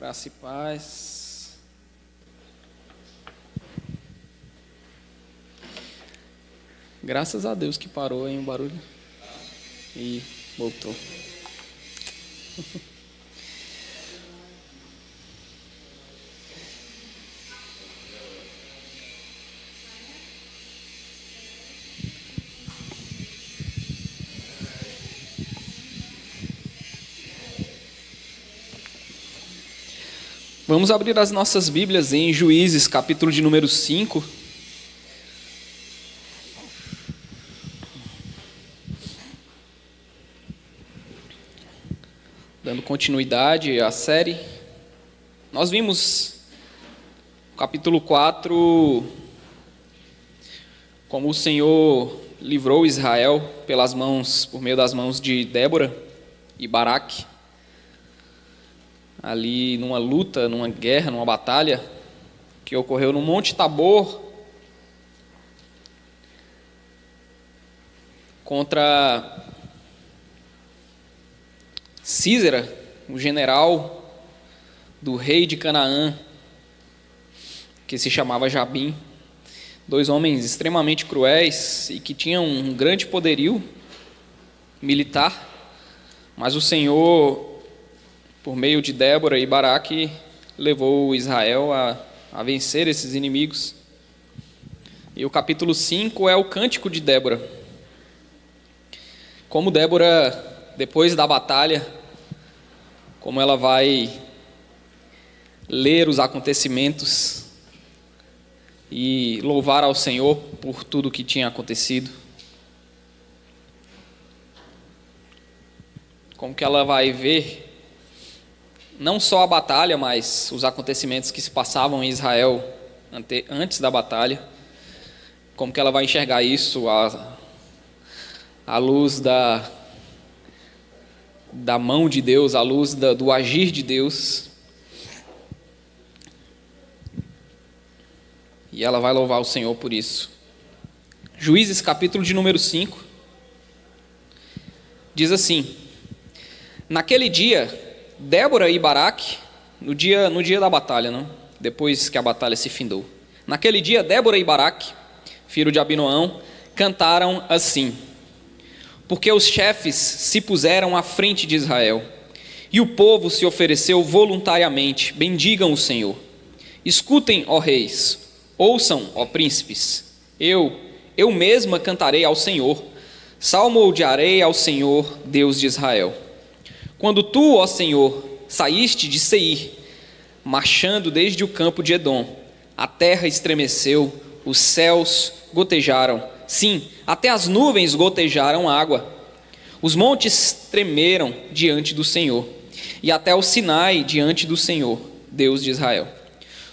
Graça e paz. Graças a Deus que parou aí o barulho e voltou. Vamos abrir as nossas Bíblias em Juízes, capítulo de número 5. Dando continuidade à série, nós vimos no capítulo 4 como o Senhor livrou Israel por meio das mãos de Débora e Baraque, ali numa luta, numa guerra, numa batalha que ocorreu no Monte Tabor contra Sísera, o general do rei de Canaã, que se chamava Jabim. Dois homens extremamente cruéis e que tinham um grande poderio militar, mas o Senhor, por meio de Débora e Baraque, levou Israel a vencer esses inimigos. E o capítulo 5 é o cântico de Débora. Como Débora, depois da batalha, como ela vai ler os acontecimentos e louvar ao Senhor por tudo o que tinha acontecido. Como que ela vai ver não só a batalha, mas os acontecimentos que se passavam em Israel antes da batalha. Como que ela vai enxergar isso à luz da mão de Deus, à luz do agir de Deus. E ela vai louvar o Senhor por isso. Juízes, capítulo de número 5, diz assim: naquele dia, Débora e Baraque, no dia da batalha, não? Depois que a batalha se findou. Naquele dia, Débora e Baraque, filho de Abinoão, cantaram assim: porque os chefes se puseram à frente de Israel, e o povo se ofereceu voluntariamente, bendigam o Senhor. Escutem, ó reis, ouçam, ó príncipes, eu mesma cantarei ao Senhor, salmodiarei ao Senhor, Deus de Israel. Quando tu, ó Senhor, saíste de Seir, marchando desde o campo de Edom, a terra estremeceu, os céus gotejaram, sim, até as nuvens gotejaram água. Os montes tremeram diante do Senhor, e até o Sinai diante do Senhor, Deus de Israel.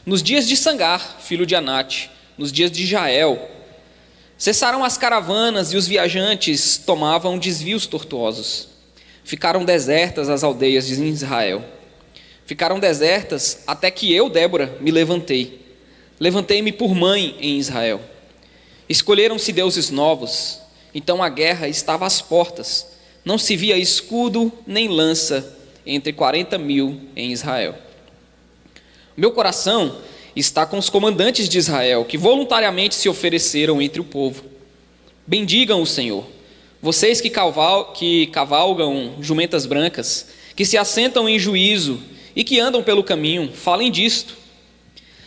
Nos dias de Sangar, filho de Anate, nos dias de Jael, cessaram as caravanas e os viajantes tomavam desvios tortuosos. Ficaram desertas as aldeias de Israel. Ficaram desertas até que eu, Débora, me levantei. Levantei-me por mãe em Israel. Escolheram-se deuses novos. Então a guerra estava às portas. Não se via escudo nem lança entre 40.000 em Israel. Meu coração está com os comandantes de Israel, que voluntariamente se ofereceram entre o povo. Bendigam o Senhor. Vocês que cavalgam jumentas brancas, que se assentam em juízo e que andam pelo caminho, falem disto.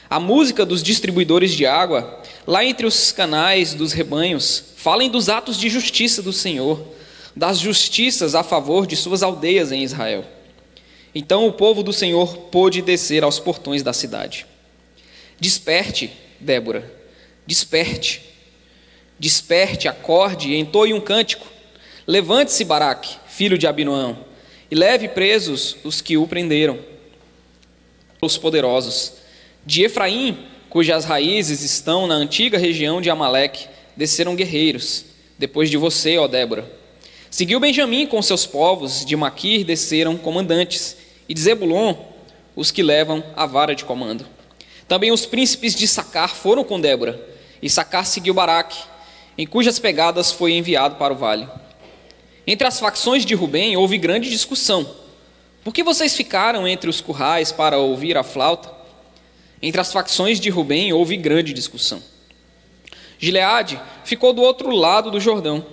A música dos distribuidores de água, lá entre os canais dos rebanhos, falem dos atos de justiça do Senhor, das justiças a favor de suas aldeias em Israel. Então o povo do Senhor pôde descer aos portões da cidade. Desperte, Débora, desperte. Desperte, acorde e entoie um cântico. Levante-se, Baraque, filho de Abinoão, e leve presos os que o prenderam, os poderosos. De Efraim, cujas raízes estão na antiga região de Amaleque, desceram guerreiros, depois de você, ó Débora. Seguiu Benjamim com seus povos, de Maquir desceram comandantes, e de Zebulon, os que levam a vara de comando. Também os príncipes de Sacar foram com Débora, e Sacar seguiu Baraque, em cujas pegadas foi enviado para o vale. Entre as facções de Rubem houve grande discussão. Por que vocês ficaram entre os currais para ouvir a flauta? Entre as facções de Rubem houve grande discussão. Gileade ficou do outro lado do Jordão.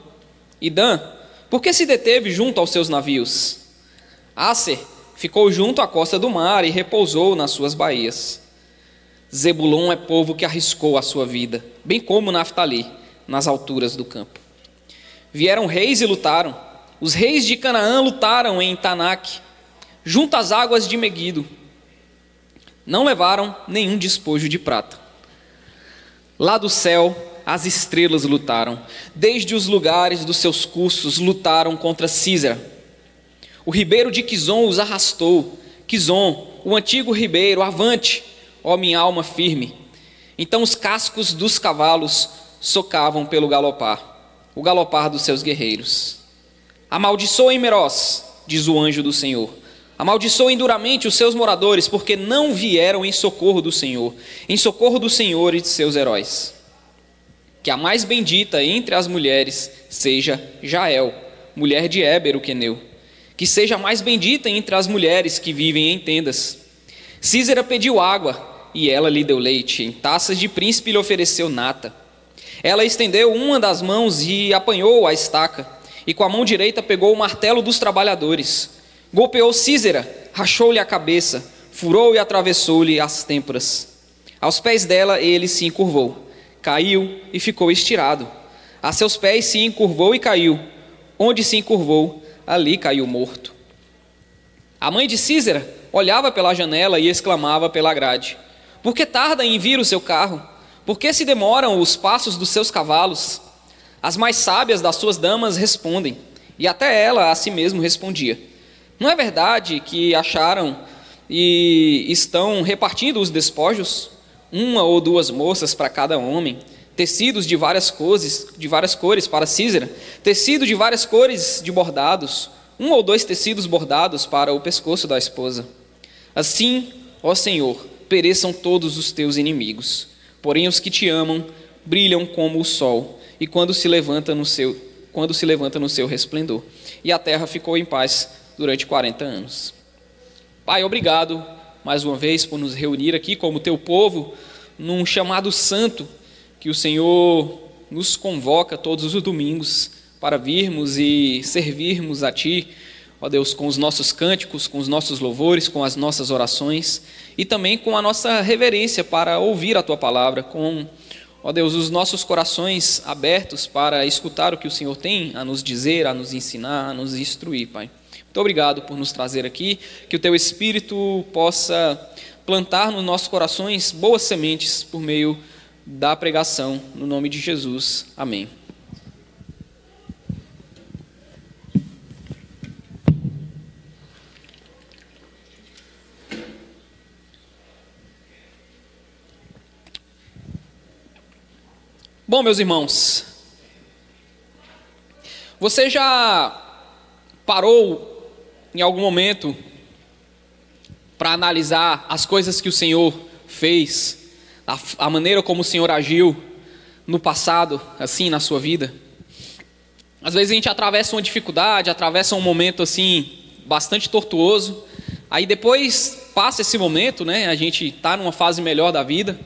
E Dan, por que se deteve junto aos seus navios? Aser ficou junto à costa do mar e repousou nas suas baías. Zebulon é povo que arriscou a sua vida, bem como Naftali, nas alturas do campo. Vieram reis e lutaram. Os reis de Canaã lutaram em Tanak, junto às águas de Meguido. Não levaram nenhum despojo de prata. Lá do céu, as estrelas lutaram. Desde os lugares dos seus cursos, lutaram contra Císera. O ribeiro de Quizon os arrastou. Quizon, o antigo ribeiro, avante, ó minha alma firme. Então os cascos dos cavalos socavam pelo galopar, o galopar dos seus guerreiros. Amaldiçoem Meroz, diz o anjo do Senhor. Amaldiçoem duramente os seus moradores, porque não vieram em socorro do Senhor e de seus heróis. Que a mais bendita entre as mulheres seja Jael, mulher de Éber o queneu. Que seja a mais bendita entre as mulheres que vivem em tendas. Císera pediu água, e ela lhe deu leite. Em taças de príncipe lhe ofereceu nata. Ela estendeu uma das mãos e apanhou a estaca, e com a mão direita pegou o martelo dos trabalhadores. Golpeou Císera, rachou-lhe a cabeça, furou e atravessou-lhe as têmporas. Aos pés dela ele se encurvou, caiu e ficou estirado. A seus pés se encurvou e caiu. Onde se encurvou, ali caiu morto. A mãe de Císera olhava pela janela e exclamava pela grade: por que tarda em vir o seu carro? Por que se demoram os passos dos seus cavalos? As mais sábias das suas damas respondem, e até ela a si mesmo respondia: não é verdade que acharam e estão repartindo os despojos? Uma ou duas moças para cada homem, tecidos de várias cores para Císera, tecido de várias cores de bordados, um ou dois tecidos bordados para o pescoço da esposa. Assim, ó Senhor, pereçam todos os teus inimigos. Porém os que te amam brilham como o sol, e quando se levanta no seu resplendor. E a terra ficou em paz durante 40 anos. Pai, obrigado mais uma vez por nos reunir aqui como teu povo, num chamado santo que o Senhor nos convoca todos os domingos para virmos e servirmos a Ti, ó Deus, com os nossos cânticos, com os nossos louvores, com as nossas orações e também com a nossa reverência para ouvir a Tua palavra, com, ó Deus, os nossos corações abertos para escutar o que o Senhor tem a nos dizer, a nos ensinar, a nos instruir, Pai. Muito obrigado por nos trazer aqui, que o Teu Espírito possa plantar nos nossos corações boas sementes por meio da pregação, no nome de Jesus. Amém. Bom, meus irmãos, você já parou em algum momento para analisar as coisas que o Senhor fez, a maneira como o Senhor agiu no passado, assim, na sua vida? Às vezes a gente atravessa uma dificuldade, atravessa um momento assim, bastante tortuoso, aí depois passa esse momento, né? A gente está numa fase melhor da vida,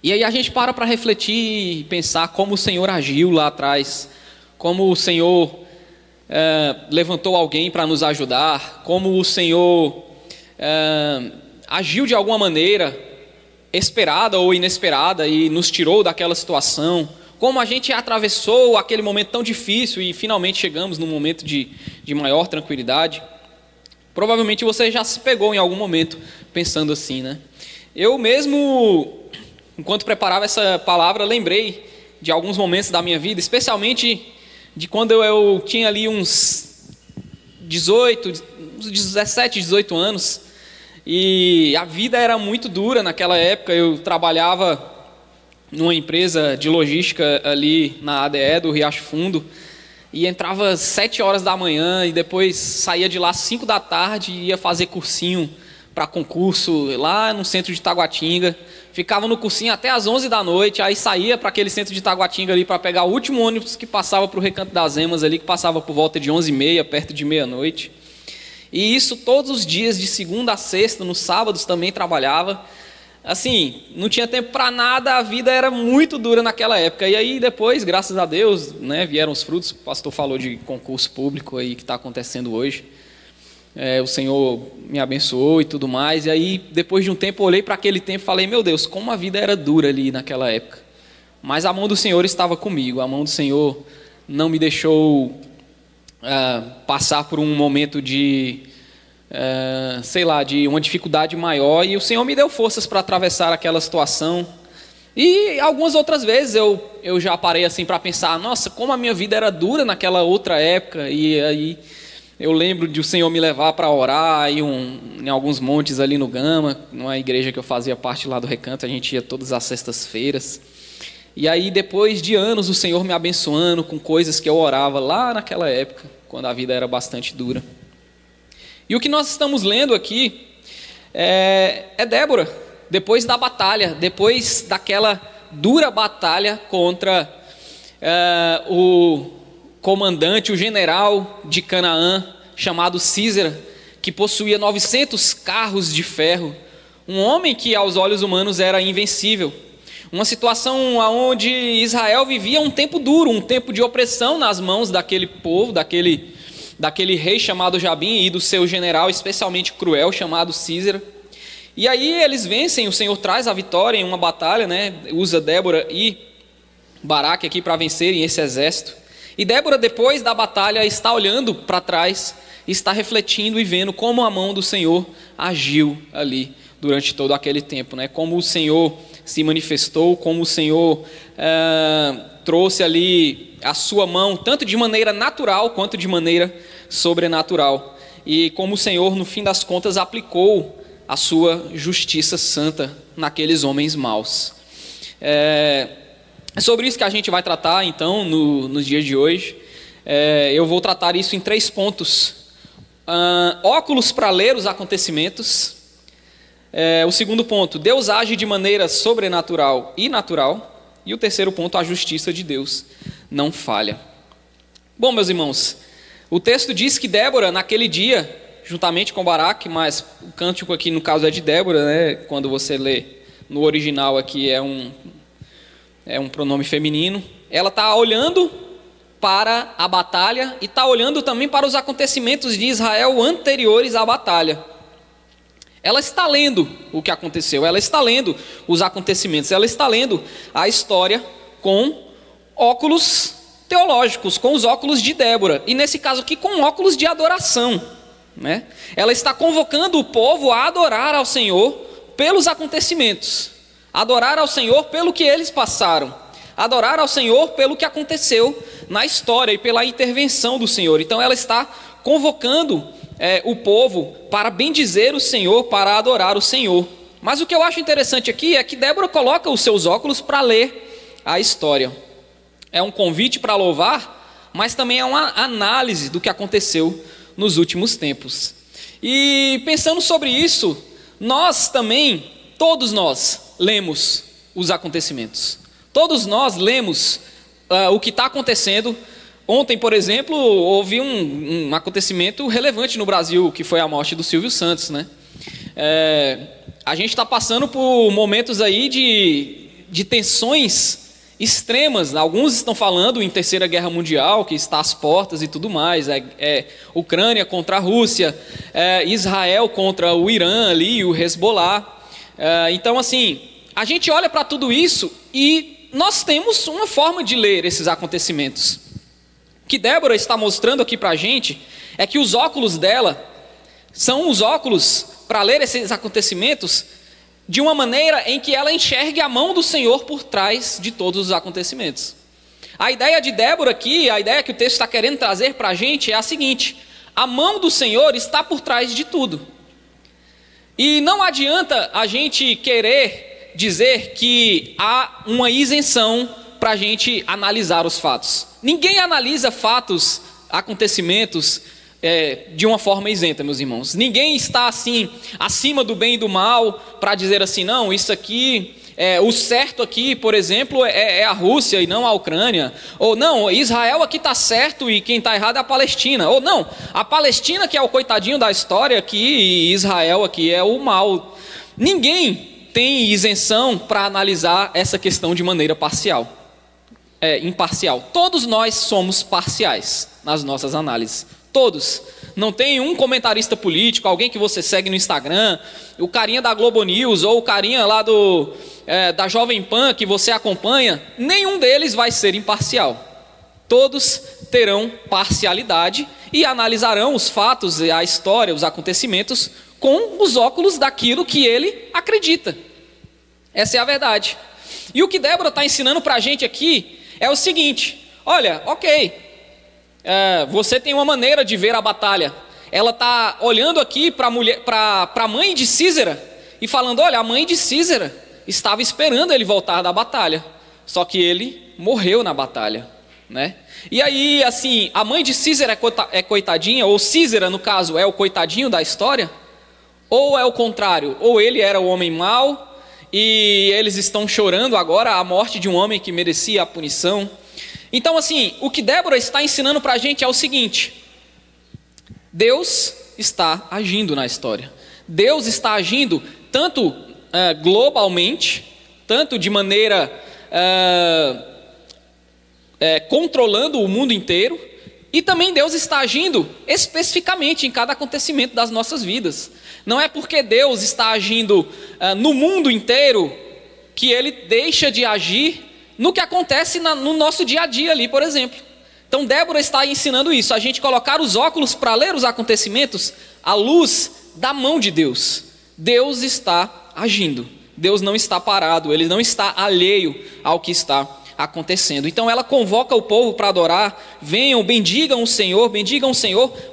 e aí a gente para refletir e pensar como o Senhor agiu lá atrás, como o Senhor levantou alguém para nos ajudar, como o Senhor agiu de alguma maneira, esperada ou inesperada, e nos tirou daquela situação, como a gente atravessou aquele momento tão difícil e finalmente chegamos num momento de maior tranquilidade. Provavelmente você já se pegou em algum momento pensando assim, né? Eu mesmo, enquanto preparava essa palavra, lembrei de alguns momentos da minha vida, especialmente de quando eu tinha ali uns 17, 18 anos, e a vida era muito dura naquela época. Eu trabalhava numa empresa de logística ali na ADE do Riacho Fundo, e entrava às 7 horas da manhã e depois saía de lá às 5 da tarde e ia fazer cursinho para concurso lá no centro de Taguatinga. Ficava no cursinho até às 11 da noite, aí saía para aquele centro de Taguatinga ali para pegar o último ônibus que passava para o Recanto das Emas ali, que passava por volta de 11h30, perto de meia-noite. E isso todos os dias, de segunda a sexta, nos sábados também trabalhava. Assim, não tinha tempo para nada, a vida era muito dura naquela época. E aí depois, graças a Deus, né, vieram os frutos. O pastor falou de concurso público aí que está acontecendo hoje. O Senhor me abençoou e tudo mais. E aí, depois de um tempo, eu olhei para aquele tempo e falei, meu Deus, como a vida era dura ali naquela época. Mas a mão do Senhor estava comigo, a mão do Senhor não me deixou passar por um momento de, de uma dificuldade maior. E o Senhor me deu forças para atravessar aquela situação. E algumas outras vezes eu já parei assim para pensar, nossa, como a minha vida era dura naquela outra época. E aí eu lembro de o Senhor me levar para orar em alguns montes ali no Gama, numa igreja que eu fazia parte lá do Recanto, a gente ia todas as sextas-feiras. E aí depois de anos o Senhor me abençoando com coisas que eu orava lá naquela época, quando a vida era bastante dura. E o que nós estamos lendo aqui é Débora, depois da batalha, depois daquela dura batalha contra o comandante, o general de Canaã, chamado Sísera, que possuía 900 carros de ferro, um homem que aos olhos humanos era invencível, uma situação onde Israel vivia um tempo duro, um tempo de opressão nas mãos daquele povo, daquele rei chamado Jabim e do seu general especialmente cruel chamado Sísera. E aí eles vencem, o Senhor traz a vitória em uma batalha, né? Usa Débora e Baraque aqui para vencerem esse exército. E Débora, depois da batalha, está olhando para trás, está refletindo e vendo como a mão do Senhor agiu ali durante todo aquele tempo, né? Como o Senhor se manifestou, como o Senhor trouxe ali a sua mão, tanto de maneira natural quanto de maneira sobrenatural. E como o Senhor, no fim das contas, aplicou a sua justiça santa naqueles homens maus. É sobre isso que a gente vai tratar, então, nos dias de hoje. Eu vou tratar isso em 3 pontos. Óculos para ler os acontecimentos. O segundo ponto, Deus age de maneira sobrenatural e natural. E o terceiro ponto, a justiça de Deus não falha. Bom, meus irmãos, o texto diz que Débora, naquele dia, juntamente com Baraque, mas o cântico aqui no caso é de Débora, né? Quando você lê no original aqui é um pronome feminino. Ela está olhando para a batalha e está olhando também para os acontecimentos de Israel anteriores à batalha. Ela está lendo o que aconteceu, ela está lendo os acontecimentos, ela está lendo a história com óculos teológicos, com os óculos de Débora, e nesse caso aqui com óculos de adoração, né? Ela está convocando o povo a adorar ao Senhor pelos acontecimentos, adorar ao Senhor pelo que eles passaram, adorar ao Senhor pelo que aconteceu na história e pela intervenção do Senhor. Então ela está convocando o povo para bendizer o Senhor, para adorar o Senhor. Mas o que eu acho interessante aqui é que Débora coloca os seus óculos para ler a história. É um convite para louvar, mas também é uma análise do que aconteceu nos últimos tempos. E pensando sobre isso, nós também, todos nós, lemos os acontecimentos. Todos nós lemos o que está acontecendo. Ontem, por exemplo, houve um acontecimento relevante no Brasil, que foi a morte do Silvio Santos, né? A gente está passando por momentos aí de tensões extremas. Alguns estão falando em Terceira Guerra Mundial, que está às portas e tudo mais. Ucrânia contra a Rússia, Israel contra o Irã ali, o Hezbollah. Então, assim, a gente olha para tudo isso e nós temos uma forma de ler esses acontecimentos. O que Débora está mostrando aqui para a gente é que os óculos dela são os óculos para ler esses acontecimentos de uma maneira em que ela enxergue a mão do Senhor por trás de todos os acontecimentos. A ideia de Débora aqui, a ideia que o texto está querendo trazer para a gente é a seguinte: a mão do Senhor está por trás de tudo. E não adianta a gente querer dizer que há uma isenção para a gente analisar os fatos. Ninguém analisa fatos, acontecimentos de uma forma isenta, meus irmãos. Ninguém está assim acima do bem e do mal para dizer assim, não, isso aqui o certo aqui, por exemplo, é a Rússia e não a Ucrânia. Ou não, Israel aqui está certo e quem está errado é a Palestina. Ou não, a Palestina que é o coitadinho da história aqui e Israel aqui é o mal. Ninguém tem isenção para analisar essa questão de maneira imparcial. Todos nós somos parciais nas nossas análises. Todos. Não tem um comentarista político, alguém que você segue no Instagram, o carinha da Globo News ou o carinha lá da Jovem Pan que você acompanha, nenhum deles vai ser imparcial. Todos terão parcialidade e analisarão os fatos, a história, os acontecimentos com os óculos daquilo que ele acredita. Essa é a verdade. E o que Débora está ensinando para a gente aqui é o seguinte: olha, ok, você tem uma maneira de ver a batalha. Ela está olhando aqui para a mãe de Sísera e falando: olha, a mãe de Sísera estava esperando ele voltar da batalha, só que ele morreu na batalha, né? E aí, assim, a mãe de Sísera é coitadinha, ou Sísera, no caso, é o coitadinho da história? Ou é o contrário? Ou ele era o homem mau e eles estão chorando agora a morte de um homem que merecia a punição? Então, assim, o que Débora está ensinando para a gente é o seguinte: Deus está agindo na história. Deus está agindo tanto globalmente, tanto de maneira controlando o mundo inteiro, e também Deus está agindo especificamente em cada acontecimento das nossas vidas. Não é porque Deus está agindo no mundo inteiro que Ele deixa de agir no que acontece no nosso dia a dia ali, por exemplo. Então Débora está ensinando isso, a gente colocar os óculos para ler os acontecimentos à luz da mão de Deus. Deus está agindo, Deus não está parado, Ele não está alheio ao que está acontecendo. Então ela convoca o povo para adorar: venham, bendigam o Senhor,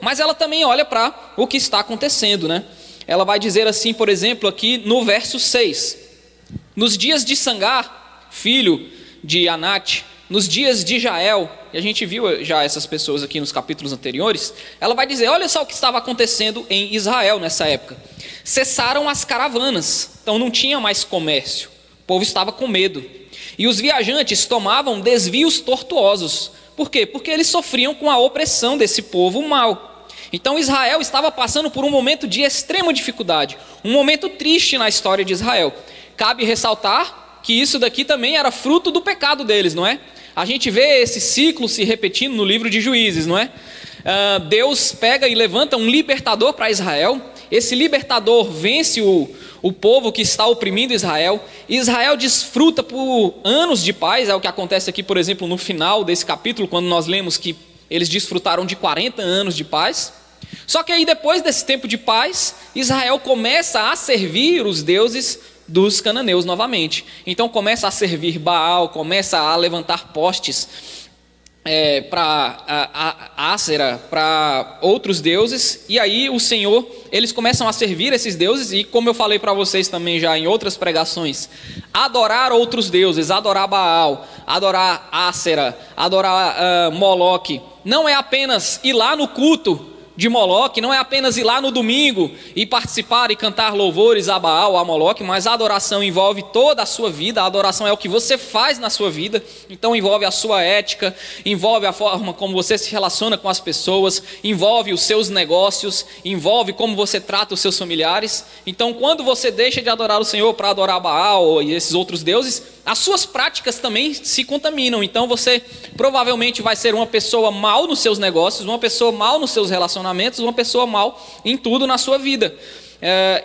mas ela também olha para o que está acontecendo, né? Ela vai dizer assim, por exemplo, aqui no verso 6: nos dias de Sangar, filho de Anate, nos dias de Jael, e a gente viu já essas pessoas aqui nos capítulos anteriores, ela vai dizer: olha só o que estava acontecendo em Israel nessa época. Cessaram as caravanas, então não tinha mais comércio, o povo estava com medo, e os viajantes tomavam desvios tortuosos. Por quê? Porque eles sofriam com a opressão desse povo mau. Então Israel estava passando por um momento de extrema dificuldade, um momento triste na história de Israel. Cabe ressaltar que isso daqui também era fruto do pecado deles, não é? A gente vê esse ciclo se repetindo no livro de Juízes, não é? Deus pega e levanta um libertador para Israel. Esse libertador vence o povo que está oprimindo Israel. Israel desfruta por anos de paz. É o que acontece aqui, por exemplo, no final desse capítulo, quando nós lemos que eles desfrutaram de 40 anos de paz. Só que aí, depois desse tempo de paz, Israel começa a servir os deuses dos cananeus novamente. Então começa a servir Baal, começa a levantar postes para Ácera, para outros deuses. E aí o Senhor, eles começam a servir esses deuses. E como eu falei para vocês também já em outras pregações, adorar outros deuses, adorar Baal, adorar Ácera, adorar Moloque, não é apenas ir lá no culto de Moloque, não é apenas ir lá no domingo e participar e cantar louvores a Baal, a Moloque, mas a adoração envolve toda a sua vida. A adoração é o que você faz na sua vida, então envolve a sua ética, envolve a forma como você se relaciona com as pessoas, envolve os seus negócios, envolve como você trata os seus familiares. Então quando você deixa de adorar o Senhor para adorar Baal e esses outros deuses, as suas práticas também se contaminam. Então você provavelmente vai ser uma pessoa mal nos seus negócios, uma pessoa mal nos seus relacionamentos, uma pessoa mal em tudo na sua vida.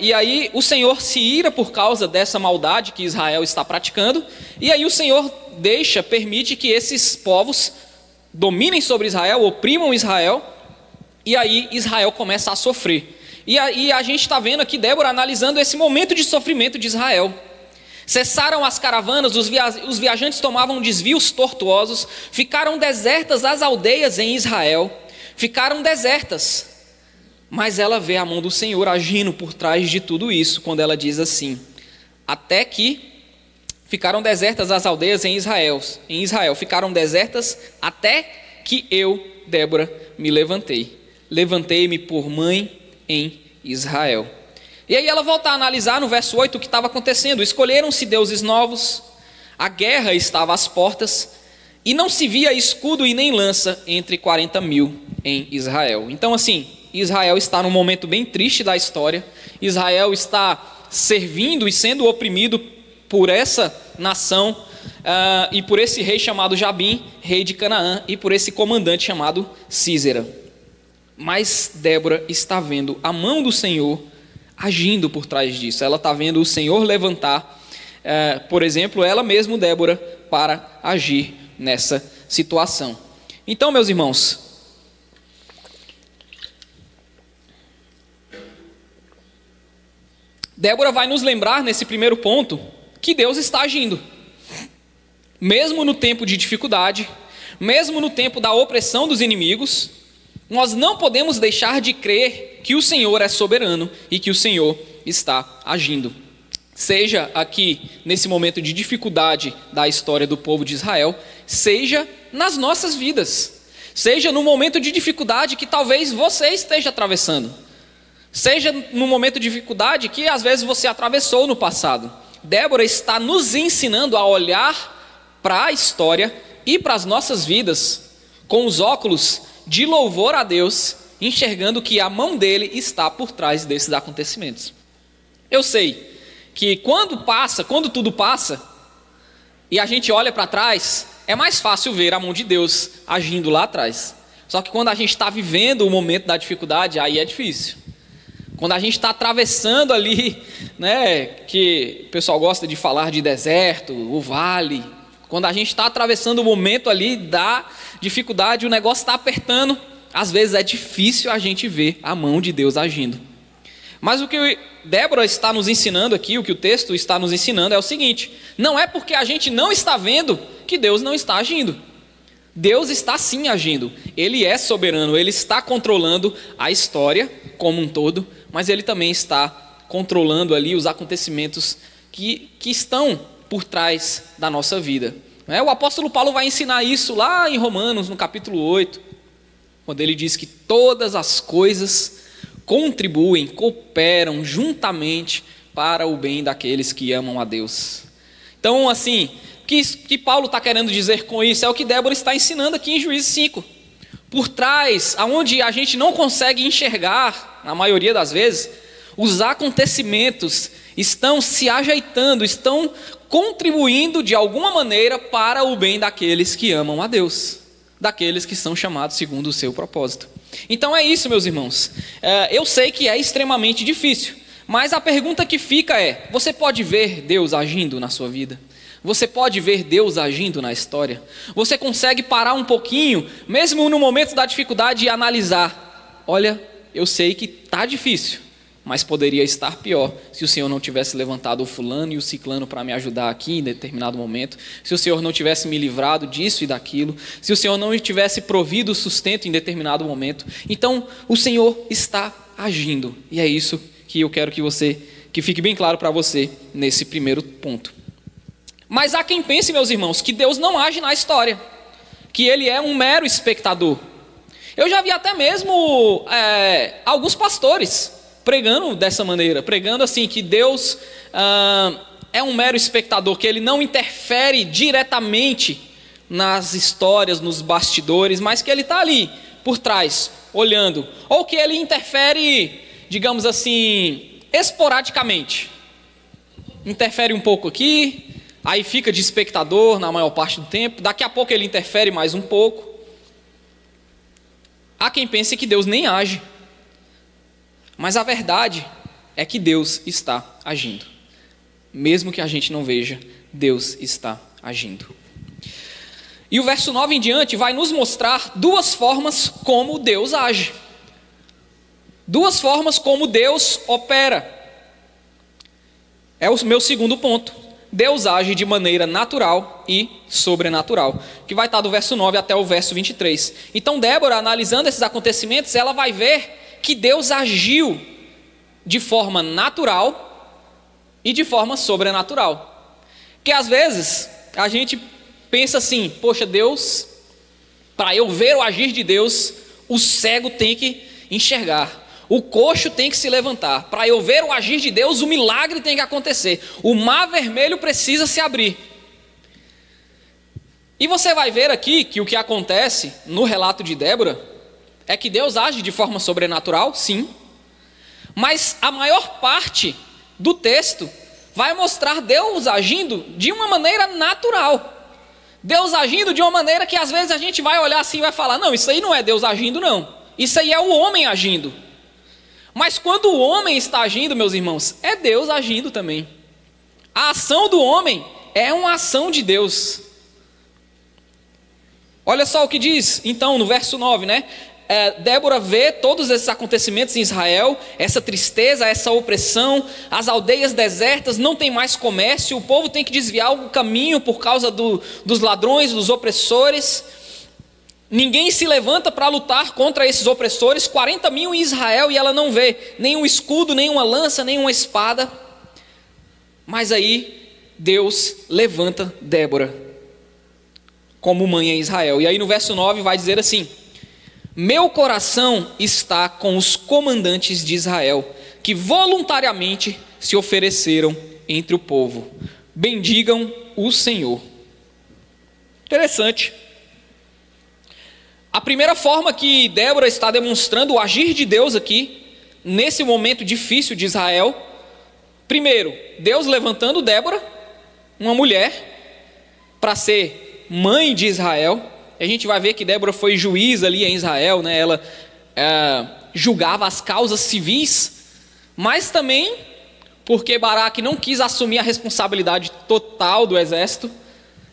E aí o Senhor se ira por causa dessa maldade que Israel está praticando, e aí o Senhor permite que esses povos dominem sobre Israel, oprimam Israel, e aí Israel começa a sofrer. E aí a gente está vendo aqui Débora analisando esse momento de sofrimento de Israel. Cessaram as caravanas, os viajantes tomavam desvios tortuosos, ficaram desertas as aldeias em Israel, ficaram desertas. Mas ela vê a mão do Senhor agindo por trás de tudo isso, quando ela diz assim: até que ficaram desertas as aldeias em Israel, ficaram desertas até que eu, Débora, me levantei. Levantei-me por mãe em Israel. E aí ela volta a analisar no verso 8 o que estava acontecendo. Escolheram-se deuses novos, a guerra estava às portas, e não se via escudo e nem lança entre 40.000 em Israel. Então assim, Israel está num momento bem triste da história. Israel está servindo e sendo oprimido por essa nação, e por esse rei chamado Jabim, rei de Canaã, e por esse comandante chamado Sísera. Mas Débora está vendo a mão do Senhor agindo por trás disso. Ela está vendo o Senhor levantar, por exemplo, ela mesma, Débora, para agir nessa situação. Então, meus irmãos, Débora vai nos lembrar nesse primeiro ponto que Deus está agindo. Mesmo no tempo de dificuldade, mesmo no tempo da opressão dos inimigos, nós não podemos deixar de crer que o Senhor é soberano e que o Senhor está agindo. Seja aqui nesse momento de dificuldade da história do povo de Israel, seja nas nossas vidas, seja no momento de dificuldade que talvez você esteja atravessando, seja no momento de dificuldade que às vezes você atravessou no passado. Débora está nos ensinando a olhar para a história e para as nossas vidas com os óculos de louvor a Deus, enxergando que a mão dele está por trás desses acontecimentos. Eu sei que quando tudo passa, e a gente olha para trás, é mais fácil ver a mão de Deus agindo lá atrás. Só que quando a gente está vivendo o momento da dificuldade, aí é difícil. Quando a gente está atravessando ali, né, que o pessoal gosta de falar de deserto, o vale, quando a gente está atravessando o momento ali da dificuldade, o negócio está apertando, às vezes é difícil a gente ver a mão de Deus agindo. Mas o que Débora está nos ensinando aqui, o que o texto está nos ensinando é o seguinte: não é porque a gente não está vendo que Deus não está agindo. Deus está sim agindo, Ele é soberano, Ele está controlando a história como um todo, mas Ele também está controlando ali os acontecimentos que estão por trás da nossa vida. O apóstolo Paulo vai ensinar isso lá em Romanos, no capítulo 8, quando ele diz que todas as coisas contribuem, cooperam juntamente para o bem daqueles que amam a Deus. Então, assim, o que Paulo está querendo dizer com isso é o que Débora está ensinando aqui em Juízes 5. Por trás, aonde a gente não consegue enxergar, na maioria das vezes, os acontecimentos estão se ajeitando, estão contribuindo de alguma maneira para o bem daqueles que amam a Deus, daqueles que são chamados segundo o seu propósito. Então é isso, meus irmãos. Eu sei que é extremamente difícil, mas a pergunta que fica é: você pode ver Deus agindo na sua vida? Você pode ver Deus agindo na história? Você consegue parar um pouquinho, mesmo no momento da dificuldade, e analisar: olha, eu sei que está difícil, mas poderia estar pior se o Senhor não tivesse levantado o fulano e o ciclano para me ajudar aqui em determinado momento, se o Senhor não tivesse me livrado disso e daquilo, se o Senhor não tivesse provido o sustento em determinado momento. Então o Senhor está agindo, e é isso que eu quero que fique bem claro para você nesse primeiro ponto. Mas há quem pense, meus irmãos, que Deus não age na história, que Ele é um mero espectador. Eu já vi até mesmo alguns pastores pregando dessa maneira, pregando assim, que Deus é um mero espectador, que Ele não interfere diretamente nas histórias, nos bastidores, mas que Ele está ali, por trás, olhando, ou que Ele interfere, digamos assim, esporadicamente, interfere um pouco aqui, aí fica de espectador na maior parte do tempo, daqui a pouco Ele interfere mais um pouco. Há quem pense que Deus nem age, mas a verdade é que Deus está agindo. Mesmo que a gente não veja, Deus está agindo. E o verso 9 em diante vai nos mostrar duas formas como Deus age. Duas formas como Deus opera. É o meu segundo ponto. Deus age de maneira natural e sobrenatural, que vai estar do verso 9 até o verso 23. Então Débora, analisando esses acontecimentos, ela vai ver que Deus agiu de forma natural e de forma sobrenatural. Que às vezes a gente pensa assim: poxa, Deus, para eu ver o agir de Deus, o cego tem que enxergar, O coxo tem que se levantar. Para eu ver o agir de Deus, o milagre tem que acontecer. O mar vermelho precisa se abrir. E você vai ver aqui que o que acontece no relato de Débora é que Deus age de forma sobrenatural, sim. Mas a maior parte do texto vai mostrar Deus agindo de uma maneira natural. Deus agindo de uma maneira que às vezes a gente vai olhar assim e vai falar: não, isso aí não é Deus agindo, não. Isso aí é o homem agindo. Mas quando o homem está agindo, meus irmãos, é Deus agindo também. A ação do homem é uma ação de Deus. Olha só o que diz, então, no verso 9, né? Débora vê todos esses acontecimentos em Israel, essa tristeza, essa opressão, as aldeias desertas, não tem mais comércio, o povo tem que desviar o caminho por causa dos ladrões, dos opressores. Ninguém se levanta para lutar contra esses opressores, 40 mil em Israel, e ela não vê nenhum escudo, nenhuma lança, nenhuma espada. Mas aí Deus levanta Débora como mãe em Israel. E aí no verso 9 vai dizer assim: meu coração está com os comandantes de Israel, que voluntariamente se ofereceram entre o povo. Bendigam o Senhor. Interessante. A primeira forma que Débora está demonstrando o agir de Deus aqui, nesse momento difícil de Israel. Primeiro, Deus levantando Débora, uma mulher, para ser mãe de Israel. A gente vai ver que Débora foi juiz ali em Israel, né? Ela julgava as causas civis, mas também porque Baraque não quis assumir a responsabilidade total do exército,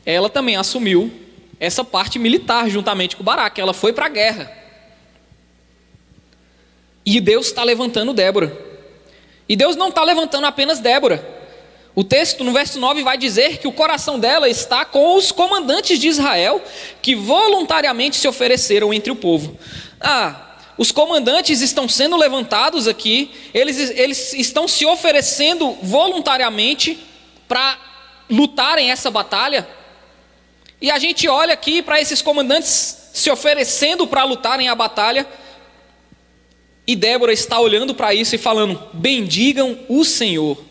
ela também assumiu essa parte militar juntamente com Baraque. Ela foi para a guerra. E Deus está levantando Débora. E Deus não está levantando apenas Débora. O texto no verso 9 vai dizer que o coração dela está com os comandantes de Israel, que voluntariamente se ofereceram entre o povo. Os comandantes estão sendo levantados aqui, eles estão se oferecendo voluntariamente para lutarem essa batalha. E a gente olha aqui para esses comandantes se oferecendo para lutarem a batalha, e Débora está olhando para isso e falando: bendigam o Senhor.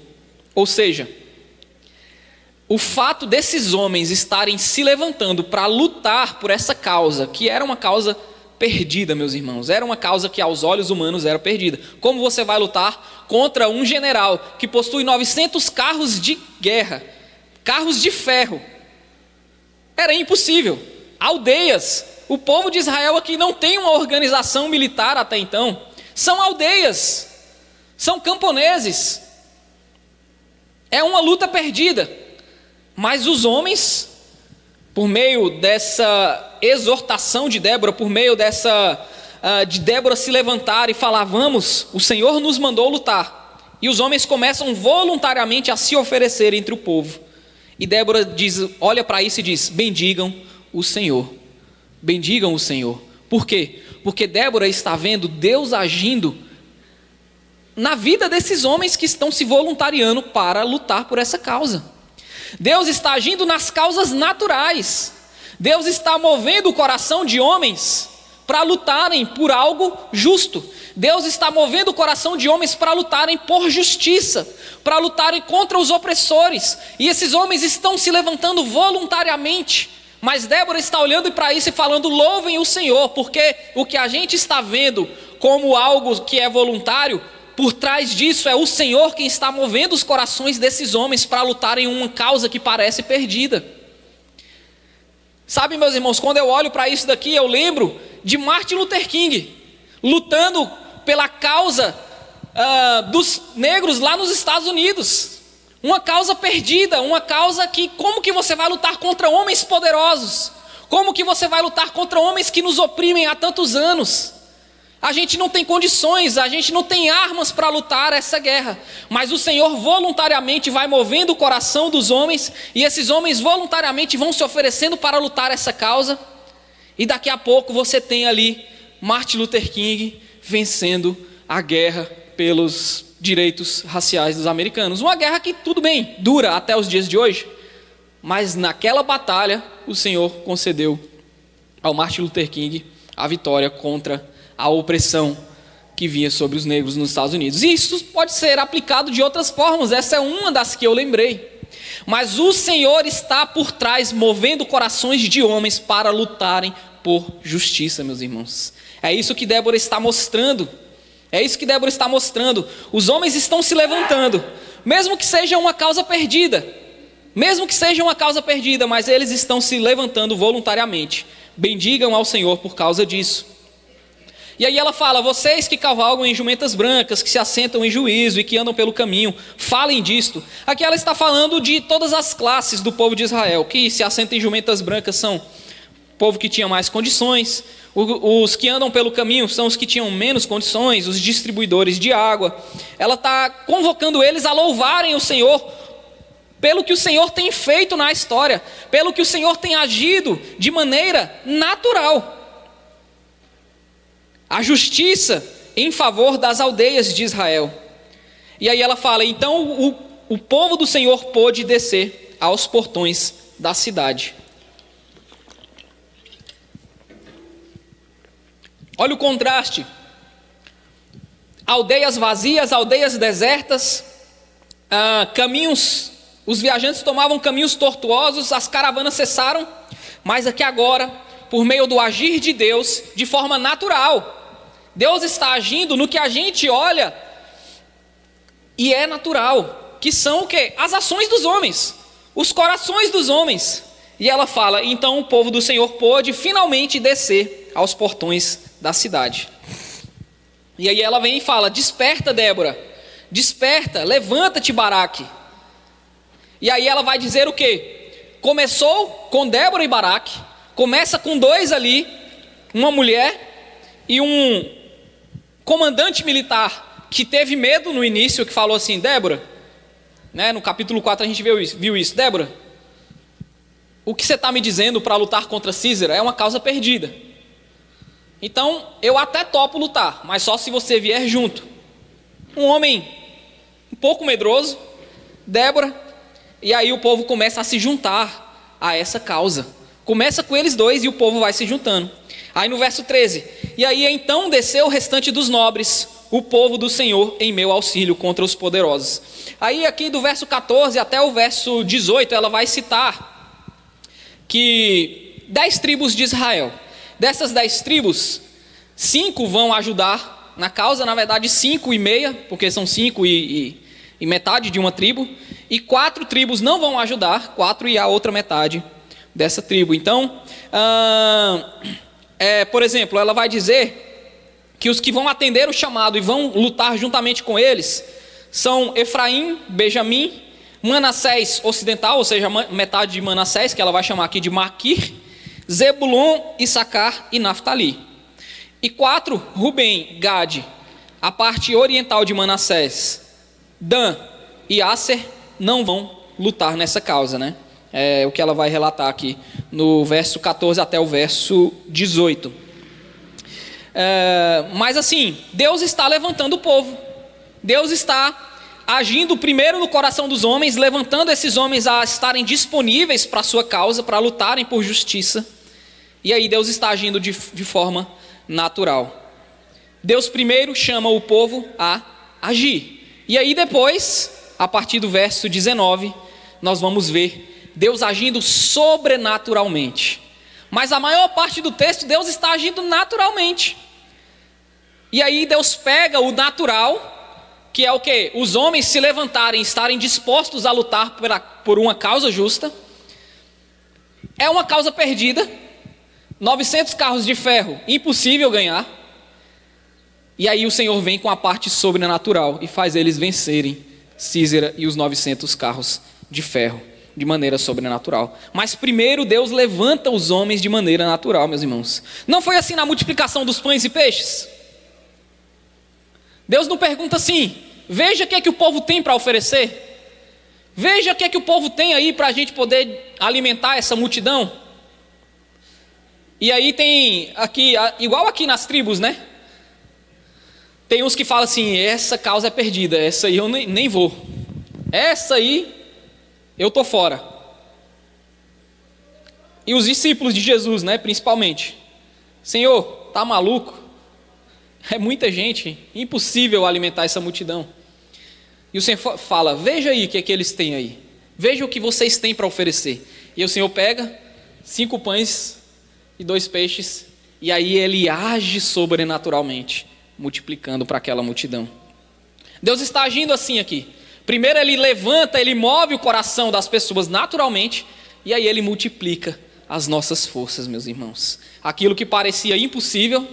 Ou seja, o fato desses homens estarem se levantando para lutar por essa causa, que era uma causa perdida, meus irmãos, era uma causa que aos olhos humanos era perdida. Como você vai lutar contra um general que possui 900 carros de guerra, carros de ferro? Era impossível. Aldeias, o povo de Israel aqui não tem uma organização militar até então, são aldeias, são camponeses. É uma luta perdida, mas os homens, por meio dessa exortação de Débora, por meio de Débora se levantar e falar: vamos, o Senhor nos mandou lutar, e os homens começam voluntariamente a se oferecer entre o povo, e Débora olha para isso e diz: bendigam o Senhor, bendigam o Senhor. Por quê? Porque Débora está vendo Deus agindo na vida desses homens que estão se voluntariando para lutar por essa causa. Deus está agindo nas causas naturais. Deus está movendo o coração de homens para lutarem por algo justo. Deus está movendo o coração de homens para lutarem por justiça, para lutarem contra os opressores. E esses homens estão se levantando voluntariamente. Mas Débora está olhando para isso e falando: louvem o Senhor, porque o que a gente está vendo como algo que é voluntário, por trás disso é o Senhor quem está movendo os corações desses homens para lutarem uma causa que parece perdida. Sabe, meus irmãos, quando eu olho para isso daqui, eu lembro de Martin Luther King, lutando pela causa dos negros lá nos Estados Unidos. Uma causa perdida, uma causa que, como que você vai lutar contra homens poderosos? Como que você vai lutar contra homens que nos oprimem há tantos anos? A gente não tem condições, a gente não tem armas para lutar essa guerra, mas o Senhor voluntariamente vai movendo o coração dos homens, e esses homens voluntariamente vão se oferecendo para lutar essa causa, e daqui a pouco você tem ali Martin Luther King vencendo a guerra pelos direitos raciais dos americanos. Uma guerra que, tudo bem, dura até os dias de hoje, mas naquela batalha o Senhor concedeu ao Martin Luther King a vitória contra a opressão que vinha sobre os negros nos Estados Unidos. E isso pode ser aplicado de outras formas, essa é uma das que eu lembrei. Mas o Senhor está por trás, movendo corações de homens para lutarem por justiça, meus irmãos. É isso que Débora está mostrando. É isso que Débora está mostrando. Os homens estão se levantando, mesmo que seja uma causa perdida. Mesmo que seja uma causa perdida, mas eles estão se levantando voluntariamente. Bendigam ao Senhor por causa disso. E aí ela fala: vocês que cavalgam em jumentas brancas, que se assentam em juízo e que andam pelo caminho, falem disto. Aqui ela está falando de todas as classes do povo de Israel, que se assentam em jumentas brancas são o povo que tinha mais condições, os que andam pelo caminho são os que tinham menos condições, os distribuidores de água. Ela está convocando eles a louvarem o Senhor pelo que o Senhor tem feito na história, pelo que o Senhor tem agido de maneira natural. A justiça em favor das aldeias de Israel. E aí ela fala: então o povo do Senhor pôde descer aos portões da cidade. Olha o contraste. Aldeias vazias, aldeias desertas, caminhos, os viajantes tomavam caminhos tortuosos, as caravanas cessaram, mas aqui agora, por meio do agir de Deus, de forma natural, Deus está agindo no que a gente olha e é natural, que são o quê? As ações dos homens, os corações dos homens. E ela fala: então o povo do Senhor pôde finalmente descer aos portões da cidade. E aí ela vem e fala: desperta, Débora, desperta, levanta-te, Baraque. E aí ela vai dizer o quê? Começou com Débora e Baraque, começa com dois ali, uma mulher e um comandante militar que teve medo no início, que falou assim: Débora, né, no capítulo 4 a gente viu isso, Débora, o que você está me dizendo para lutar contra Císera é uma causa perdida. Então eu até topo lutar, mas só se você vier junto. Um homem um pouco medroso, Débora, e aí o povo começa a se juntar a essa causa. Começa com eles dois e o povo vai se juntando. Aí no verso 13: e aí então desceu o restante dos nobres, o povo do Senhor, em meu auxílio contra os poderosos. Aí aqui do verso 14 até o verso 18, ela vai citar que 10 tribos de Israel. Dessas 10 tribos, 5 vão ajudar na causa, na verdade 5,5, porque são 5 e metade de uma tribo, e 4 tribos não vão ajudar, 4 e a outra metade dessa tribo. Então, por exemplo, ela vai dizer que os que vão atender o chamado e vão lutar juntamente com eles são Efraim, Benjamim, Manassés ocidental, ou seja, metade de Manassés, que ela vai chamar aqui de Maquir, Zebulon, Issacar e Naftali. E 4, Rubem, Gade, a parte oriental de Manassés, Dan e Asser não vão lutar nessa causa, né? É o que ela vai relatar aqui no verso 14 até o verso 18. Mas assim, Deus está levantando o povo. Deus está agindo primeiro no coração dos homens, levantando esses homens a estarem disponíveis para a sua causa, para lutarem por justiça. E aí Deus está agindo de forma natural. Deus primeiro chama o povo a agir. E aí depois, a partir do verso 19, nós vamos ver Deus agindo sobrenaturalmente. Mas a maior parte do texto, Deus está agindo naturalmente. E aí Deus pega o natural, que é o quê? Os homens se levantarem, estarem dispostos a lutar por uma causa justa. É uma causa perdida. 900 carros de ferro, impossível ganhar. E aí o Senhor vem com a parte sobrenatural e faz eles vencerem Císera e os 900 carros de ferro de maneira sobrenatural. Mas primeiro Deus levanta os homens de maneira natural, meus irmãos. Não foi assim na multiplicação dos pães e peixes? Deus não pergunta assim: veja o que é que o povo tem para oferecer, veja o que é que o povo tem aí para a gente poder alimentar essa multidão. E aí tem aqui, igual aqui nas tribos, né? Tem uns que falam assim: essa causa é perdida, essa aí eu nem vou, essa aí eu tô fora. E os discípulos de Jesus, né, principalmente: Senhor, tá maluco? É muita gente, impossível alimentar essa multidão. E o Senhor fala: veja aí o que é que eles têm aí. Veja o que vocês têm para oferecer. E o Senhor pega 5 pães e 2 peixes, e aí Ele age sobrenaturalmente, multiplicando para aquela multidão. Deus está agindo assim aqui. Primeiro Ele levanta, Ele move o coração das pessoas naturalmente, e aí Ele multiplica as nossas forças, meus irmãos. Aquilo que parecia impossível,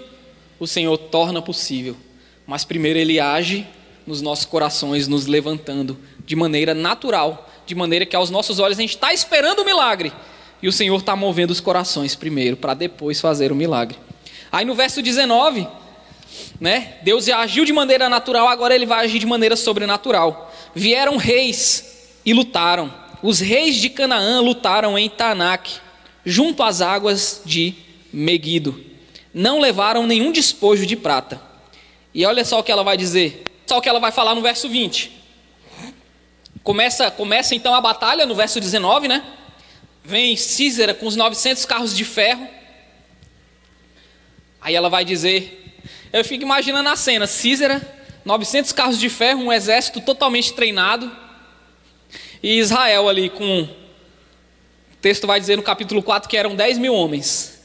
o Senhor torna possível. Mas primeiro Ele age nos nossos corações, nos levantando de maneira natural, de maneira que aos nossos olhos a gente está esperando o milagre, e o Senhor está movendo os corações primeiro, para depois fazer o milagre. Aí no verso 19, Deus agiu de maneira natural, agora Ele vai agir de maneira sobrenatural. Vieram reis e lutaram. Os reis de Canaã lutaram em Taanaque, junto às águas de Meguido. Não levaram nenhum despojo de prata. E olha só o que ela vai dizer, só o que ela vai falar no verso 20. Começa então a batalha no verso 19, Vem Sísera com os 900 carros de ferro. Aí ela vai dizer, eu fico imaginando a cena, Sísera, 900 carros de ferro, um exército totalmente treinado, e Israel ali com, o texto vai dizer no capítulo 4 que eram 10 mil homens,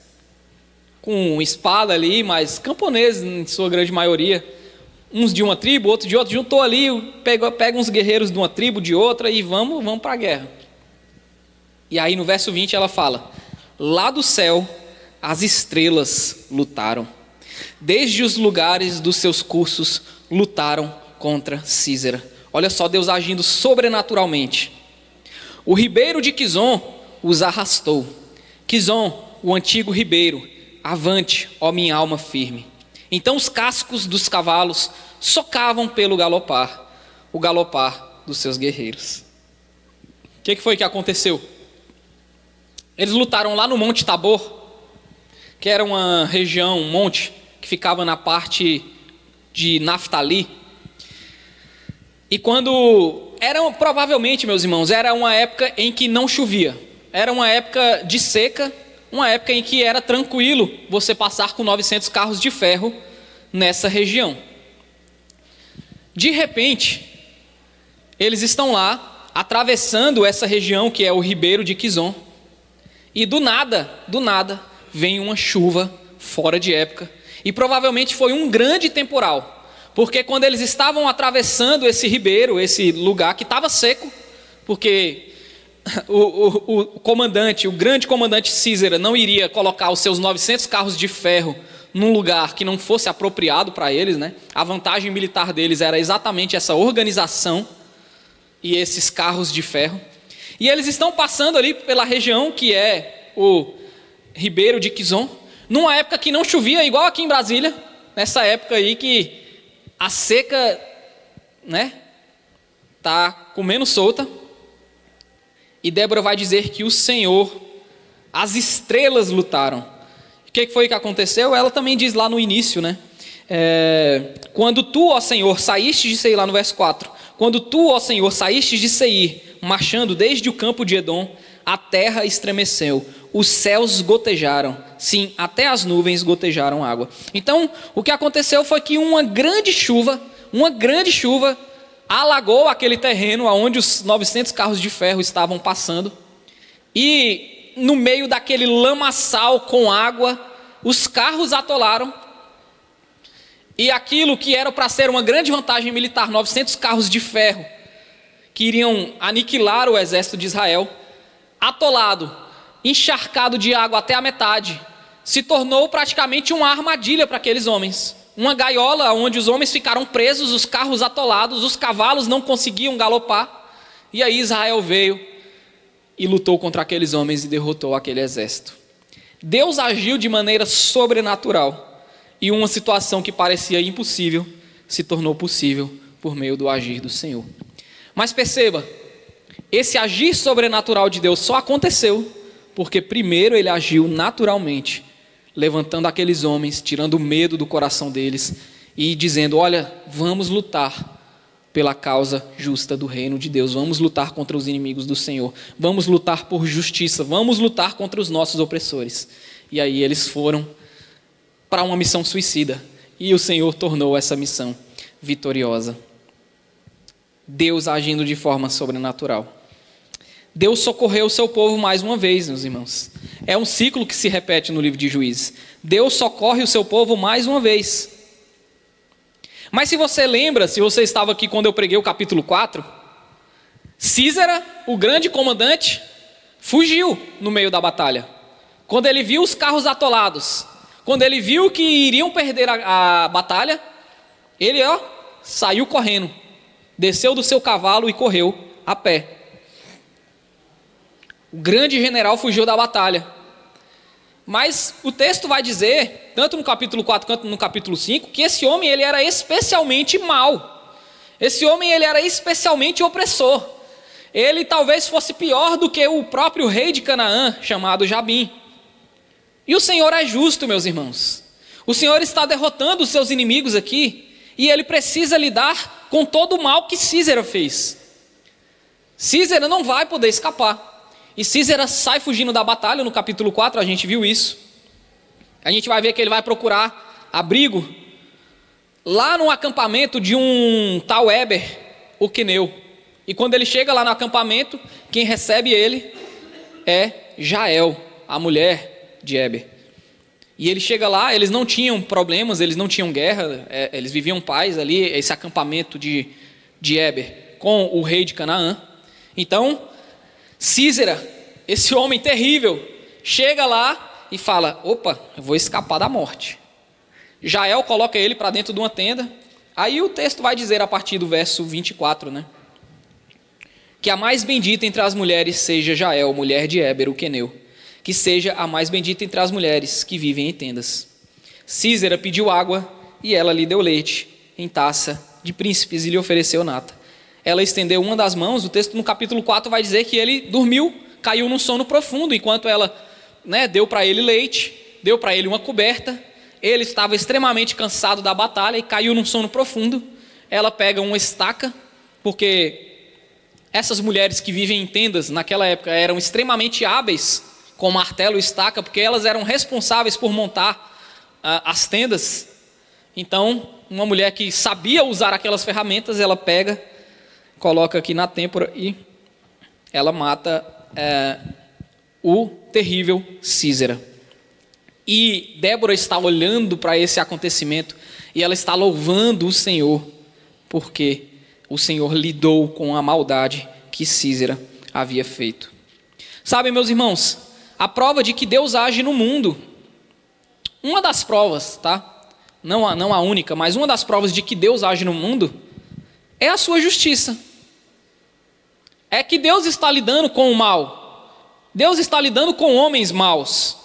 com espada ali, mas camponeses em sua grande maioria, uns de uma tribo, outros de outra, juntou ali, pega uns guerreiros de uma tribo, de outra, e vamos para a guerra. E aí no verso 20 ela fala, lá do céu as estrelas lutaram, desde os lugares dos seus cursos lutaram contra Sísera. Olha só Deus agindo sobrenaturalmente. O ribeiro de Quizon os arrastou. Quizon, o antigo ribeiro, avante, ó minha alma firme. Então os cascos dos cavalos socavam pelo galopar, o galopar dos seus guerreiros. O que foi que aconteceu? Eles lutaram lá no Monte Tabor, que era uma região, um monte, que ficava na parte de Naftali. E provavelmente, meus irmãos, era uma época em que não chovia. Era uma época de seca, uma época em que era tranquilo você passar com 900 carros de ferro nessa região. De repente, eles estão lá, atravessando essa região que é o ribeiro de Quizon, e do nada, vem uma chuva fora de época, e provavelmente foi um grande temporal, porque quando eles estavam atravessando esse ribeiro, esse lugar que estava seco, porque o grande comandante Sísera não iria colocar os seus 900 carros de ferro num lugar que não fosse apropriado para eles, A vantagem militar deles era exatamente essa organização e esses carros de ferro. E eles estão passando ali pela região que é o ribeiro de Quizon, numa época que não chovia, igual aqui em Brasília, nessa época aí que a seca, tá comendo solta. E Débora vai dizer que o Senhor, as estrelas lutaram. O que foi que aconteceu? Ela também diz lá no início, quando tu, ó Senhor, saíste de Seir, lá no verso 4, quando tu, ó Senhor, saíste de Seir, marchando desde o campo de Edom, a terra estremeceu, os céus gotejaram, sim, até as nuvens gotejaram água. Então, o que aconteceu foi que uma grande chuva alagou aquele terreno onde os 900 carros de ferro estavam passando, e no meio daquele lamaçal com água, os carros atolaram, e aquilo que era para ser uma grande vantagem militar, 900 carros de ferro, que iriam aniquilar o exército de Israel, atolado, encharcado de água até a metade, se tornou praticamente uma armadilha para aqueles homens. Uma gaiola onde os homens ficaram presos, os carros atolados, os cavalos não conseguiam galopar. E aí Israel veio e lutou contra aqueles homens e derrotou aquele exército. Deus agiu de maneira sobrenatural, e uma situação que parecia impossível se tornou possível por meio do agir do Senhor. Mas perceba, esse agir sobrenatural de Deus só aconteceu porque primeiro Ele agiu naturalmente, levantando aqueles homens, tirando o medo do coração deles e dizendo: olha, vamos lutar pela causa justa do reino de Deus, vamos lutar contra os inimigos do Senhor, vamos lutar por justiça, vamos lutar contra os nossos opressores. E aí eles foram para uma missão suicida. e o Senhor tornou essa missão vitoriosa. Deus agindo de forma sobrenatural. Deus socorreu o seu povo mais uma vez, meus irmãos. É um ciclo que se repete no livro de Juízes. Deus socorre o seu povo mais uma vez. Mas se você lembra, se você estava aqui quando eu preguei o capítulo 4, Císera, o grande comandante, fugiu no meio da batalha. Quando ele viu os carros atolados, quando ele viu que iriam perder a batalha, ele saiu correndo, desceu do seu cavalo e correu a pé. O grande general fugiu da batalha. Mas o texto vai dizer, tanto no capítulo 4 quanto no capítulo 5, que esse homem ele era especialmente mau. Esse homem ele era especialmente opressor. Ele talvez fosse pior do que o próprio rei de Canaã, chamado Jabim. E o Senhor é justo, meus irmãos. O Senhor está derrotando os seus inimigos aqui, e ele precisa lidar com todo o mal que Císera fez. Císera não vai poder escapar. E Císera sai fugindo da batalha. No capítulo 4 a gente viu isso. A gente vai ver que ele vai procurar abrigo lá no acampamento de um tal Éber, o queneu. E quando ele chega lá no acampamento, quem recebe ele é Jael, a mulher de Éber. E ele chega lá, eles não tinham problemas, eles não tinham guerra, eles viviam paz ali, esse acampamento de Éber com o rei de Canaã. Então Císera, esse homem terrível, chega lá e fala: opa, eu vou escapar da morte. Jael coloca ele para dentro de uma tenda. Aí o texto vai dizer a partir do verso 24, né? Que a mais bendita entre as mulheres seja Jael, mulher de Éber, o queneu. Que seja a mais bendita entre as mulheres que vivem em tendas. Císera pediu água e ela lhe deu leite em taça de príncipes e lhe ofereceu nata. Ela estendeu uma das mãos. O texto no capítulo 4 vai dizer que ele dormiu, caiu num sono profundo, enquanto ela deu para ele leite, deu para ele uma coberta. Ele estava extremamente cansado da batalha e caiu num sono profundo. Ela pega uma estaca, porque essas mulheres que vivem em tendas naquela época eram extremamente hábeis com martelo e estaca, porque elas eram responsáveis por montar as tendas. Então, uma mulher que sabia usar aquelas ferramentas, ela pega, coloca aqui na têmpora e ela mata o terrível Císera. E Débora está olhando para esse acontecimento e ela está louvando o Senhor, porque o Senhor lidou com a maldade que Císera havia feito. Sabe, meus irmãos, a prova de que Deus age no mundo, uma das provas, tá? Não a única, mas uma das provas de que Deus age no mundo é a sua justiça. É que Deus está lidando com o mal. Deus está lidando com homens maus.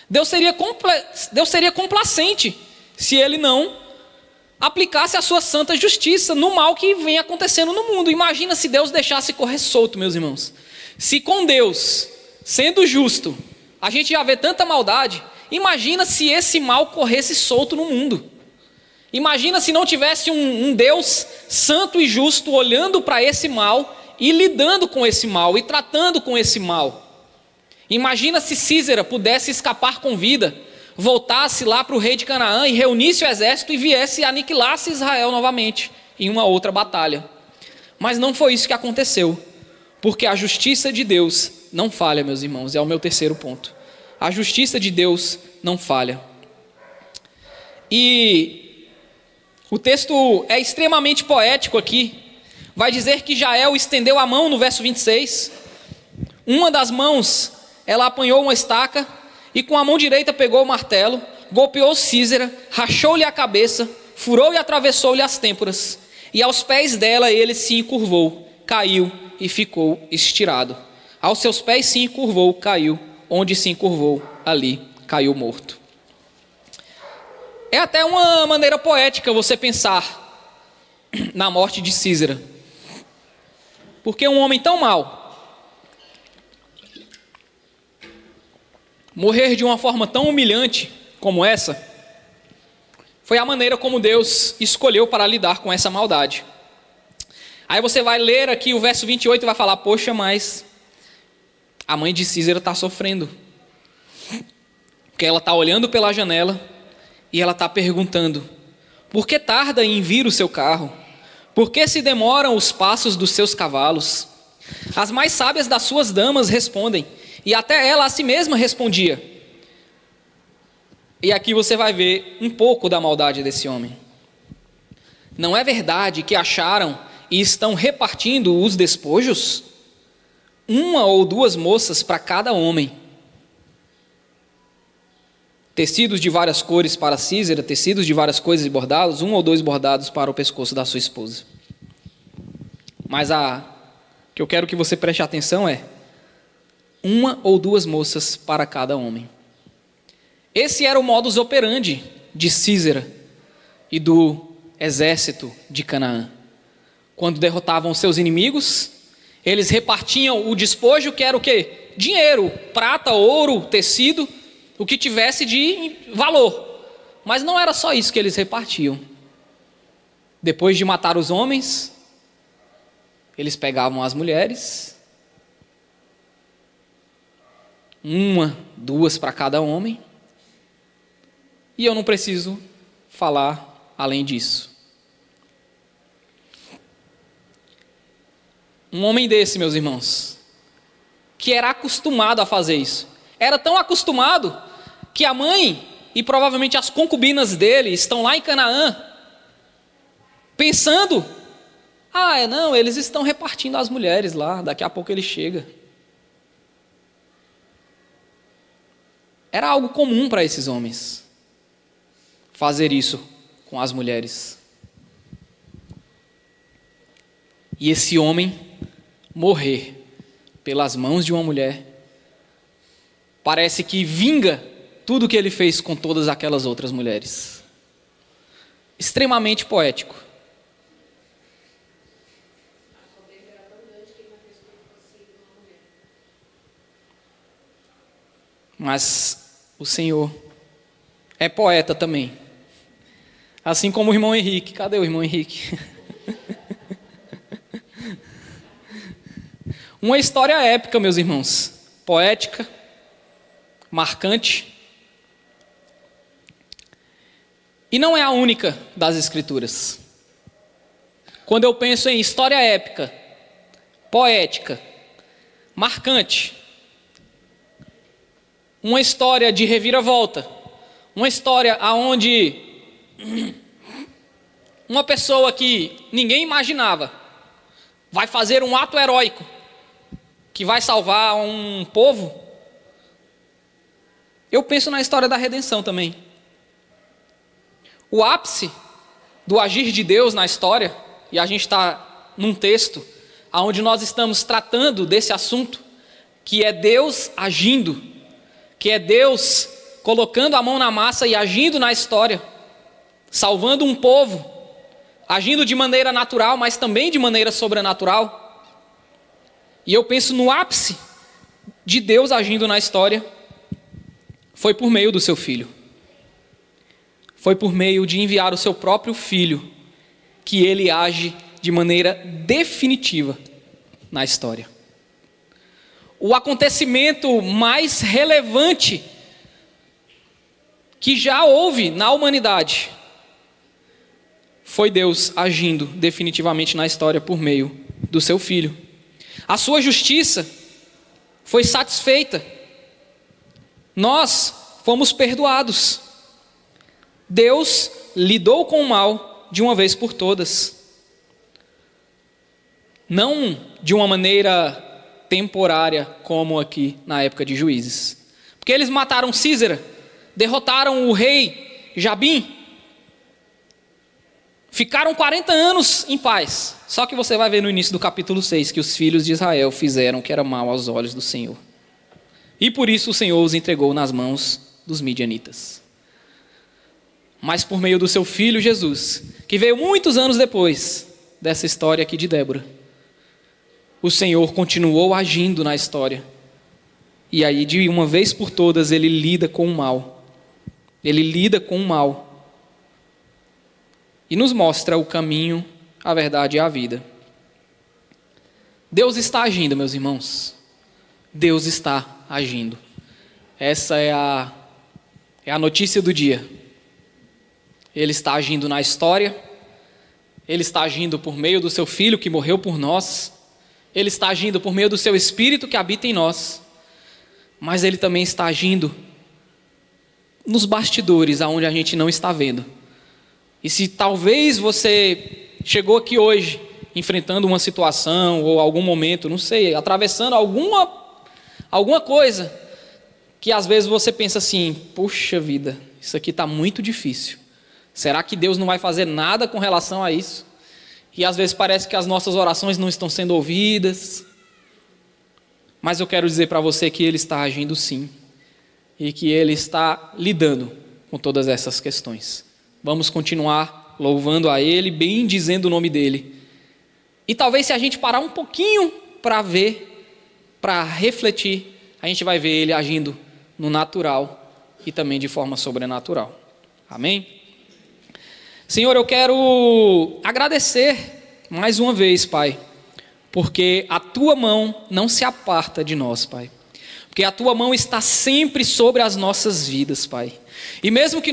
Deus seria complacente se ele não aplicasse a sua santa justiça no mal que vem acontecendo no mundo. Imagina se Deus deixasse correr solto, meus irmãos. Se com Deus, sendo justo, a gente já vê tanta maldade, imagina se esse mal corresse solto no mundo. Imagina se não tivesse um Deus santo e justo olhando para esse mal e lidando com esse mal e tratando com esse mal. Imagina se Císera pudesse escapar com vida, voltasse lá para o rei de Canaã e reunisse o exército e viesse e aniquilasse Israel novamente em uma outra batalha. Mas não foi isso que aconteceu, porque a justiça de Deus não falha, meus irmãos, é o meu terceiro ponto. A justiça de Deus não falha. E o texto é extremamente poético aqui. Vai dizer que Jael estendeu a mão no verso 26. Uma das mãos, ela apanhou uma estaca e com a mão direita pegou o martelo, golpeou Císera, rachou-lhe a cabeça, furou e atravessou-lhe as têmporas. E aos pés dela ele se encurvou, caiu e ficou estirado. Aos seus pés se encurvou, caiu. Onde se encurvou, ali caiu morto. É até uma maneira poética você pensar na morte de Císera. Porque um homem tão mau morrer de uma forma tão humilhante como essa, foi a maneira como Deus escolheu para lidar com essa maldade. Aí você vai ler aqui o verso 28 e vai falar: poxa, mas a mãe de Císera está sofrendo, porque ela está olhando pela janela e ela está perguntando: por que tarda em vir o seu carro? Por que se demoram os passos dos seus cavalos? As mais sábias das suas damas respondem, e até ela a si mesma respondia. E aqui você vai ver um pouco da maldade desse homem. Não é verdade que acharam e estão repartindo os despojos? 1 ou 2 moças para cada homem. Tecidos de várias cores para Císera, tecidos de várias coisas e bordados, 1 ou 2 bordados para o pescoço da sua esposa. Mas que eu quero que você preste atenção é 1 ou 2 moças para cada homem. Esse era o modus operandi de Císera e do exército de Canaã. Quando derrotavam seus inimigos, eles repartiam o despojo, que era o quê? Dinheiro, prata, ouro, tecido, o que tivesse de valor. Mas não era só isso que eles repartiam. Depois de matar os homens, eles pegavam as mulheres, 1, 2 para cada homem, e eu não preciso falar além disso. Um homem desse, meus irmãos, que era acostumado a fazer isso, era tão acostumado que a mãe e provavelmente as concubinas dele estão lá em Canaã, pensando: não, eles estão repartindo as mulheres lá, daqui a pouco ele chega. Era algo comum para esses homens fazer isso com as mulheres. E esse homem morrer pelas mãos de uma mulher parece que vinga tudo o que ele fez com todas aquelas outras mulheres. Extremamente poético. Mas o Senhor é poeta também. Assim como o irmão Henrique. Cadê o irmão Henrique? Uma história épica, meus irmãos. Poética, marcante. E não é a única das Escrituras. Quando eu penso em história épica, poética, marcante, uma história de reviravolta, uma história onde uma pessoa que ninguém imaginava vai fazer um ato heróico que vai salvar um povo. Eu penso na história da redenção também. O ápice do agir de Deus na história, e a gente está num texto onde nós estamos tratando desse assunto, que é Deus agindo, que é Deus colocando a mão na massa e agindo na história, salvando um povo, agindo de maneira natural, mas também de maneira sobrenatural. E eu penso no ápice de Deus agindo na história, foi por meio do seu Filho. Foi por meio de enviar o seu próprio Filho que ele age de maneira definitiva na história. O acontecimento mais relevante que já houve na humanidade foi Deus agindo definitivamente na história por meio do seu Filho. A sua justiça foi satisfeita. Nós fomos perdoados. Deus lidou com o mal de uma vez por todas. Não de uma maneira temporária, como aqui na época de Juízes. Porque eles mataram Císera, derrotaram o rei Jabim, ficaram 40 anos em paz. Só que você vai ver no início do capítulo 6 que os filhos de Israel fizeram o que era mal aos olhos do Senhor. E por isso o Senhor os entregou nas mãos dos midianitas. Mas por meio do seu filho Jesus, que veio muitos anos depois dessa história aqui de Débora, o Senhor continuou agindo na história. E aí, de uma vez por todas, ele lida com o mal. Ele lida com o mal. E nos mostra o caminho, a verdade e a vida. Deus está agindo, meus irmãos. Deus está agindo. Essa é a notícia do dia. Ele está agindo na história, Ele está agindo por meio do seu Filho que morreu por nós, Ele está agindo por meio do seu Espírito que habita em nós, mas Ele também está agindo nos bastidores, aonde a gente não está vendo. E se talvez você chegou aqui hoje, enfrentando uma situação, ou algum momento, não sei, atravessando alguma coisa, que às vezes você pensa assim, puxa vida, isso aqui está muito difícil. Será que Deus não vai fazer nada com relação a isso? E às vezes parece que as nossas orações não estão sendo ouvidas. Mas eu quero dizer para você que Ele está agindo sim. E que Ele está lidando com todas essas questões. Vamos continuar louvando a Ele, bendizendo o nome dEle. E talvez se a gente parar um pouquinho para ver, para refletir, a gente vai ver Ele agindo no natural e também de forma sobrenatural. Amém? Senhor, eu quero agradecer mais uma vez, Pai, porque a Tua mão não se aparta de nós, Pai. Porque a Tua mão está sempre sobre as nossas vidas, Pai. E mesmo que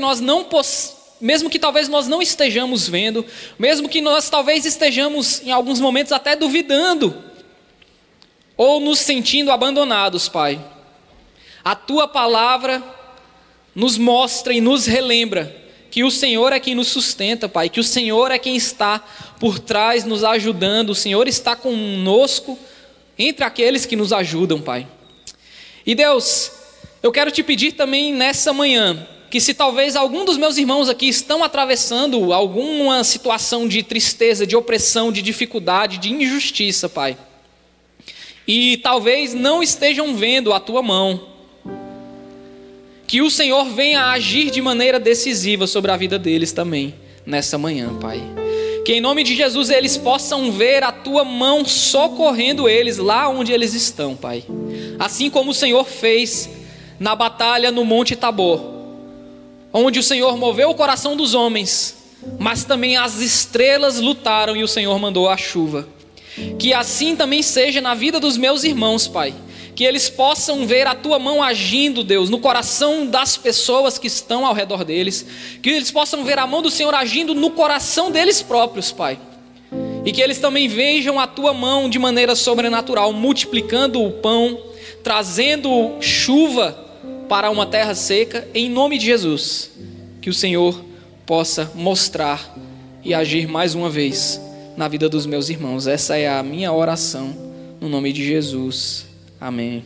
talvez nós não estejamos vendo, mesmo que nós talvez estejamos em alguns momentos até duvidando, ou nos sentindo abandonados, Pai, a Tua palavra nos mostra e nos relembra que o Senhor é quem nos sustenta, Pai, que o Senhor é quem está por trás nos ajudando, o Senhor está conosco entre aqueles que nos ajudam, Pai. E Deus, eu quero te pedir também nessa manhã, que se talvez algum dos meus irmãos aqui estão atravessando alguma situação de tristeza, de opressão, de dificuldade, de injustiça, Pai, e talvez não estejam vendo a Tua mão, que o Senhor venha agir de maneira decisiva sobre a vida deles também, nessa manhã, Pai. Que em nome de Jesus eles possam ver a Tua mão socorrendo eles lá onde eles estão, Pai. Assim como o Senhor fez na batalha no Monte Tabor, onde o Senhor moveu o coração dos homens, mas também as estrelas lutaram e o Senhor mandou a chuva. Que assim também seja na vida dos meus irmãos, Pai. Que eles possam ver a Tua mão agindo, Deus, no coração das pessoas que estão ao redor deles. Que eles possam ver a mão do Senhor agindo no coração deles próprios, Pai. E que eles também vejam a Tua mão de maneira sobrenatural, multiplicando o pão, trazendo chuva para uma terra seca, em nome de Jesus. Que o Senhor possa mostrar e agir mais uma vez na vida dos meus irmãos. Essa é a minha oração, no nome de Jesus. Amém.